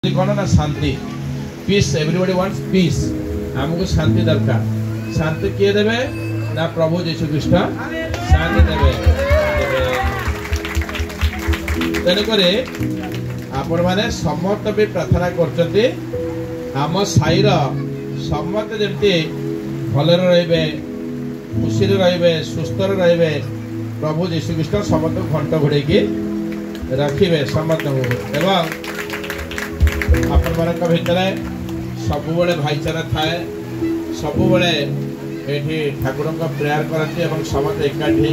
कौन ना शांति piece everybody wants piece हमको शांति दरकार शांति किए देवे ना प्रभु यीशु ख्रीस्ट शांति देवे तेणुकरी आपण माने समस्त भी प्रार्थना करछथि आम साईर समस्त जेमती भलरे रहिबे खुशी रहिबे सुस्थ रहिबे प्रभु यीशु ख्रीस्ट समस्त घंट घोड़े की रखिबे समस्त एवं आपण मानक भितर सबुबले भाईचारा थाए सबुबले एठी ठाकुर प्रेयर करती एवं समस्त एकाठी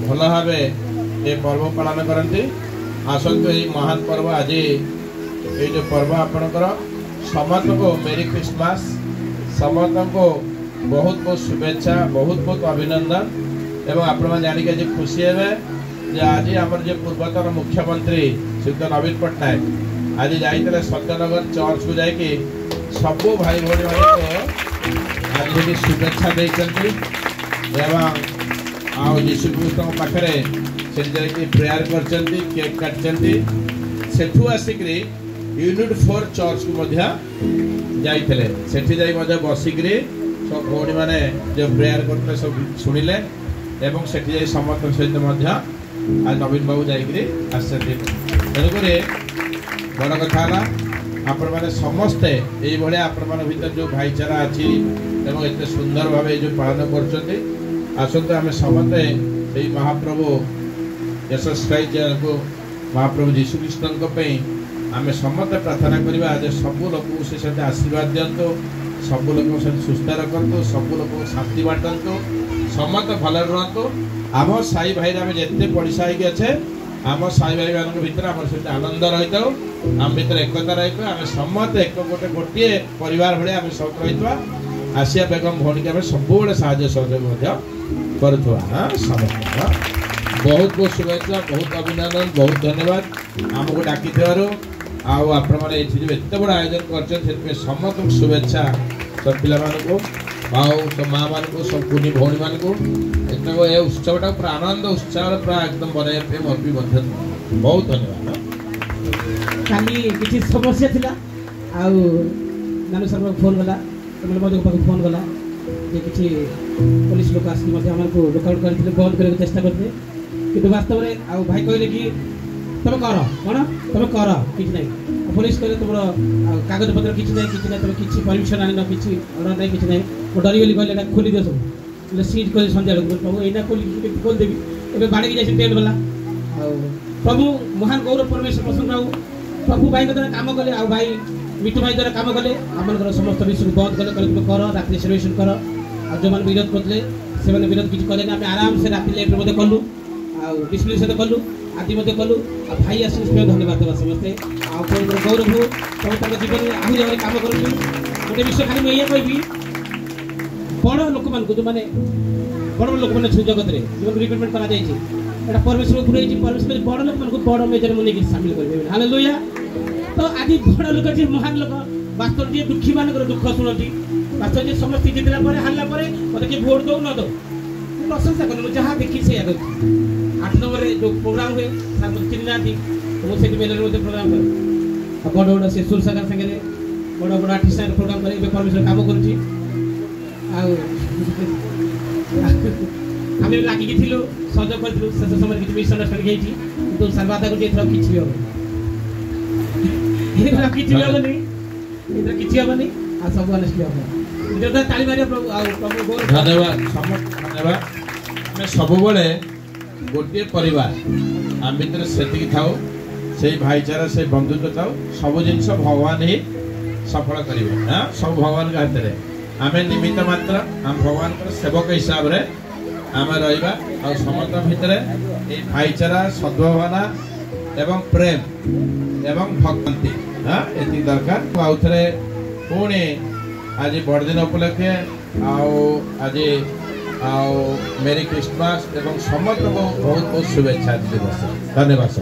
भल भाव ये पर्व पालन करती आसतु ये महान पर्व आज ये जो पर्व आपणकर समस्त को मेरी क्रिसमस समस्त को बहुत बहुत शुभेच्छा बहुत बहुत अभिनंदन एवं आपण जानिक आज खुशी है आज आमर जो पूर्वतन मुख्यमंत्री श्री नवीन पट्टनायक आज जाइए सत्यनगर चर्च को जाकि सबू भाई भाई मान आज शुभेच्छा देते यीशु ख्रीस्ट पाखे से प्रेयर कर केक काटू आसिक यूनिट 4 चर्च को जाते बसिक सब भौणी मैंने जो प्रेयर करते सब शुणिले से समस्त सहित आज नवीन बाबू जाकर बड़ कथा आपण मैंने समस्ते ये आपण मान भीतर जो भाईचारा अच्छी एत सुंदर भाव जो पालन कर आम समस्ते से महाप्रभु यीशु ख्रीस्ट को महाप्रभु यीशु ख्रीस्ट आम समस्ते प्रार्थना करवा जे सबू लोक से आशीर्वाद दिंतु सबू लोक सुस्थ रखु सबू लोक शांति बांटतु समस्त भल रुहतु आम साई भाई आम जिते पड़िशा होगी अच्छे आम साई भाई मान भर आम सहित आनंद रही था आम भर एकता रही आम समस्त एक गोटे गोटे परिवार भाई आम सब रही आसिया बेगम भौणी की सब साहय सहयोग करुवा समस्त बहुत बहुत शुभेच्छा बहुत अभिनंदन बहुत धन्यवाद आमको डाकी आपण मैंने एत बड़ा आयोजन कर समस्त शुभेच्छा सब पिला भाव सब माँ मान सब कुनी भौणी मान को ये उत्सवटा पूरा आनंद उत्साह पूरा एकदम बनवाई मोर भी बहुत धन्यवाद खाली किसी समस्या थिला आउ नानू सर फोन गला तुम मधु पाक फोन गला जे किसी पुलिस लोक आसी मते हमन को लुकआउट करथिले बंद करे चेष्टा करथे किंतु वास्तव रे आउ भाई कहले कि तुम कर कोन तुम कर किछ नै पुलिस कहले तुमरो कागज पत्र किछ नै तुम किछ परमिशन आनी न किछ ऑर्डर नै किछ नै ओ डरी गली कहले खोली दे सब ले सीट कर संध्या लोग प्रभु एना खोल देबी एबे बाड़ी जाय टेंट वाला आ प्रभु महान गौरव परमेश्वर प्रसन्न रहू प्रभु भाई द्वारा काम कले आ भाई मिठू भाई द्वारा काम कले आमन समस्त विश्व बंद कले तुम कर रात्रि सेलिब्रेशन कर आ जो मान विरोध करले से माने विरोध किछ कले आम आराम से रात्रि लेट मध्ये कलु आ डिस्प्ले से कलु आदि मध्ये कलु आ भाई आसी धन्यवाद देवा समस्ते आ गौरव हो सब जीवन आहुरी आहुरी काम करू गोटे विषय खाली मैं ये कहबी बड़ लोक मान को जो माने बड़ लोक माने जगत रे जो रिक्रुटमेंट करा जाय छी एटा परमेश्वर गुरु जी परमेश्वर बड़ लोक मान को बड़ मेजर मुनि के शामिल करबे हालेलुया तो आदि बड़ लोक जे महान लोक वास्तव जे दुखी मान को दुख सुनती वास्तव जे समस्त जितला परे हल्ला परे मते के वोट दो न दो प्रशंसा करू जहां देखि से आगे 8 नंबर रे जो प्रोग्राम हुए सब चिन्ना दी वो से मेलर में प्रोग्राम कर बड़ बड़ से सुर सागर संगे बड़ बड़ आर्टिस्ट प्रोग्राम करे बे परमेश्वर काम करू आम लगे सहयोग करूँ शेष समय किसी मिसअंडरस्टैंडिंग होती तो सर्वाधा गोटे एथर किसी भी हम किसी भी हेनी एथर किसी हेनी आ सब अनेस्टली हम जोरदार ताली मारिया प्रभु आ प्रभु धन्यवाद समस्त धन्यवाद आम सब गोटे परिवार आम भर से थाऊ से भाईचारा से बंधुत्व थाऊ सब जिन भगवान ही सफल करेंगे हाँ सब भगवान के हाथ में आम निमित्त मात्र आम भगवान सेवक हिसाब से आम रहा और समस्त भितर ये भाईचारा सद्भावना एवं प्रेम एवं भक्ति हाँ ये दरकार आउ थे पुणी आज बड़दिन उपलक्षे आज मेरी क्रिसमस एवं समस्त को बहुत बहुत शुभेच्छा दिवस धन्यवाद।